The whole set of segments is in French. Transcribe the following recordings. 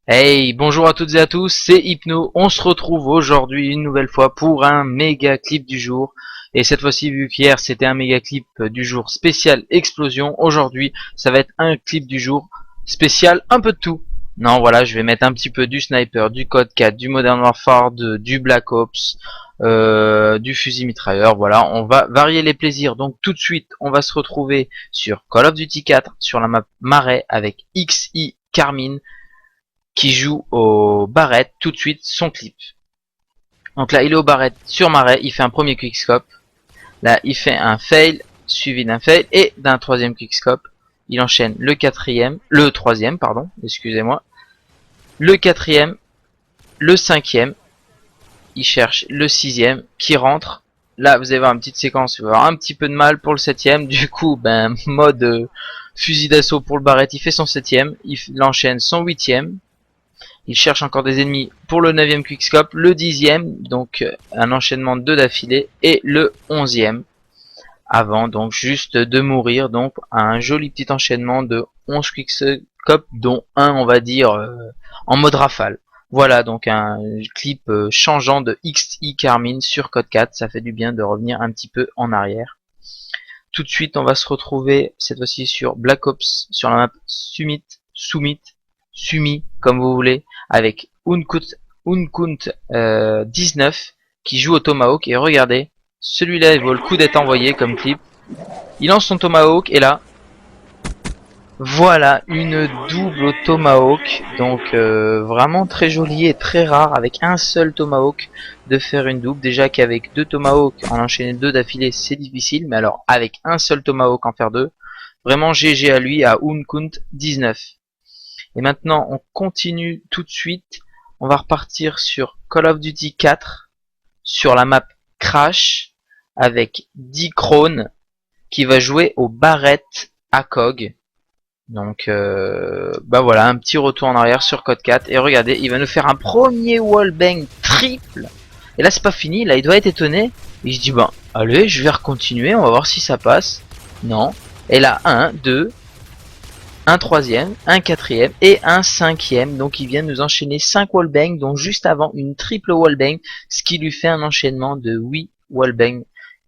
Hey, bonjour à toutes et à tous, c'est Hypno. On se retrouve aujourd'hui une nouvelle fois pour un méga clip du jour. Et cette fois-ci, vu qu'hier c'était un méga clip du jour spécial explosion, aujourd'hui ça va être un clip du jour spécial un peu de tout. Non, voilà, je vais mettre un petit peu du sniper, du code 4, du Modern Warfare 2, du Black Ops, du fusil mitrailleur. Voilà, on va varier les plaisirs. Donc tout de suite, on va se retrouver sur Call of Duty 4 sur la map Marais avec XI Carmine qui joue au Barrett tout de suite son clip. Donc là il est au Barrett sur Marais, il fait un premier quickscope. Là il fait un fail suivi d'un fail et d'un troisième quickscope. Il enchaîne le troisième pardon, excusez-moi, le quatrième, le cinquième. Il cherche le sixième qui rentre. Là vous allez voir une petite séquence, il va avoir un petit peu de mal pour le septième. Du coup mode fusil d'assaut pour le Barrett, il fait son septième, il enchaîne son huitième. Il cherche encore des ennemis pour le 9ème quickscope, le 10ème, donc un enchaînement de 2 d'affilée, et le 11ème, avant donc juste de mourir, donc un joli petit enchaînement de 11 quickscopes, dont un on va dire en mode rafale. Voilà donc un clip changeant de XI Carmine sur Code 4, ça fait du bien de revenir un petit peu en arrière. Tout de suite on va se retrouver cette fois-ci sur Black Ops, sur la map Sumi, comme vous voulez, avec Unkunt 19 qui joue au Tomahawk. Et regardez, celui-là il vaut le coup d'être envoyé comme clip. Il lance son Tomahawk et là, voilà une double au Tomahawk. Donc vraiment très joli et très rare avec un seul Tomahawk de faire une double. Déjà qu'avec deux Tomahawks en enchaîner deux d'affilée c'est difficile, mais alors avec un seul Tomahawk en faire deux, vraiment GG à lui, à Unkunt 19. Et maintenant on continue tout de suite. On va repartir sur Call of Duty 4 sur la map Crash avec D-Crone qui va jouer au Barrett ACOG. Donc voilà, un petit retour en arrière sur Code 4. Et regardez, il va nous faire un premier wallbang triple. Et là c'est pas fini, là il doit être étonné. Et je dis allez, je vais recontinuer, on va voir si ça passe. Non. Et là 1, 2, un troisième, un quatrième et un cinquième. Donc il vient nous enchaîner 5 wallbang, dont juste avant une triple wallbang, ce qui lui fait un enchaînement de 8 wallbang,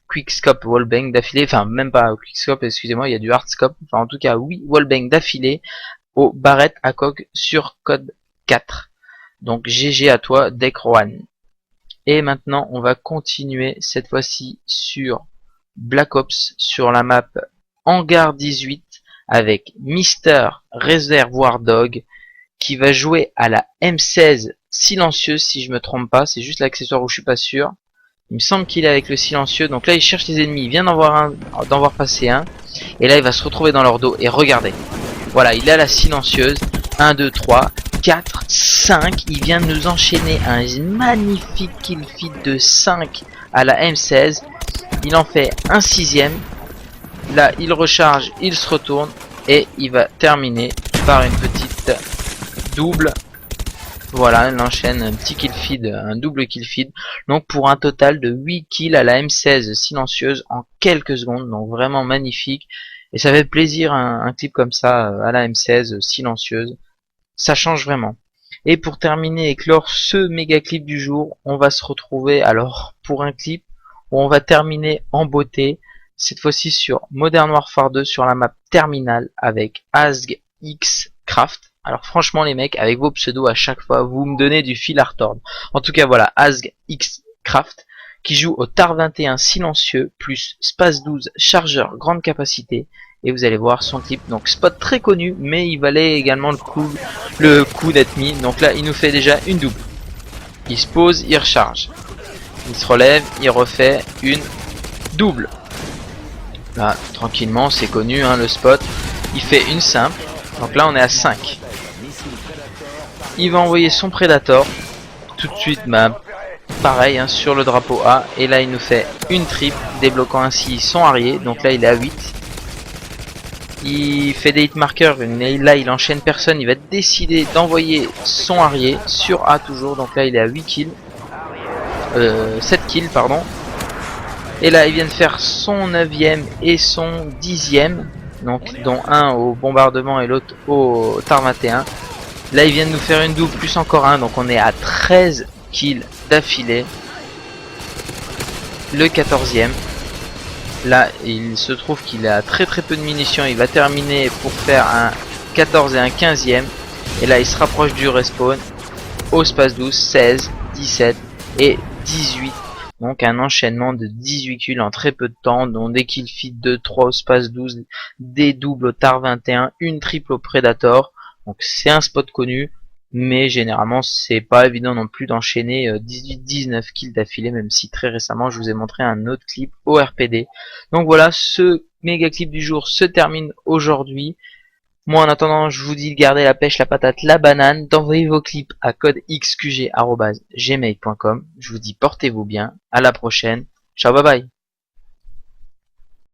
quickscope wallbang d'affilée, enfin même pas quickscope, excusez-moi, il y a du hardscope, enfin en tout cas 8 wallbang d'affilée au Barrett ACOG sur Code 4. Donc GG à toi Dekroan. Et maintenant on va continuer cette fois-ci sur Black Ops sur la map Hangar 18 avec Mister Reservoir Dog qui va jouer à la M16 silencieuse si je me trompe pas, c'est juste l'accessoire où je suis pas sûr. Il me semble qu'il est avec le silencieux, donc là il cherche les ennemis, il vient d'en voir passer un, et là il va se retrouver dans leur dos, et regardez, voilà il a la silencieuse, 1, 2, 3, 4, 5, il vient de nous enchaîner un magnifique kill feed de 5 à la M16, il en fait un sixième. Là il recharge, il se retourne et il va terminer par une petite double. Voilà, il enchaîne un petit kill feed, un double kill feed. Donc pour un total de 8 kills à la M16 silencieuse en quelques secondes. Donc vraiment magnifique. Et ça fait plaisir un clip comme ça à la M16 silencieuse. Ça change vraiment. Et pour terminer et clore ce méga clip du jour, on va se retrouver alors pour un clip où on va terminer en beauté. Cette fois-ci sur Modern Warfare 2 sur la map Terminal avec AsgXCraft. Alors franchement les mecs, avec vos pseudos à chaque fois, vous me donnez du fil à retordre. En tout cas voilà, AsgXCraft qui joue au TAR 21 silencieux plus Space 12 chargeur grande capacité. Et vous allez voir son clip, donc spot très connu, mais il valait également le coup d'être mis. Donc là il nous fait déjà une double. Il se pose, il recharge. Il se relève, il refait une double. Là, tranquillement, c'est connu, hein, le spot. Il fait une simple. Donc là, on est à 5. Il va envoyer son Predator. Tout de suite, pareil, hein, sur le drapeau A. Et là, il nous fait une triple, débloquant ainsi son arrière. Donc là, il est à 8. Il fait des hitmarkers, mais là, il enchaîne personne. Il va décider d'envoyer son arrière sur A toujours. Donc là, il est à 8 kills. 7 kills, pardon. Et là il vient de faire son 9ème et son 10ème, donc dont un au bombardement et l'autre au TAR 21. Là il vient de nous faire une double plus encore un, donc on est à 13 kills d'affilée. Le 14e. Là il se trouve qu'il a très peu de munitions, il va terminer pour faire un 14 et un 15e. Et là il se rapproche du respawn au space 12, 16, 17 et 18. Donc un enchaînement de 18 kills en très peu de temps, dont des kills feed de 3 au space 12, des doubles au TAR 21, une triple au Predator. Donc c'est un spot connu, mais généralement c'est pas évident non plus d'enchaîner 18-19 kills d'affilée, même si très récemment je vous ai montré un autre clip au RPD. Donc voilà, ce méga clip du jour se termine aujourd'hui. Moi en attendant, je vous dis de garder la pêche, la patate, la banane, d'envoyer vos clips à code xqg@gmail.com. Je vous dis portez-vous bien, à la prochaine, ciao bye bye.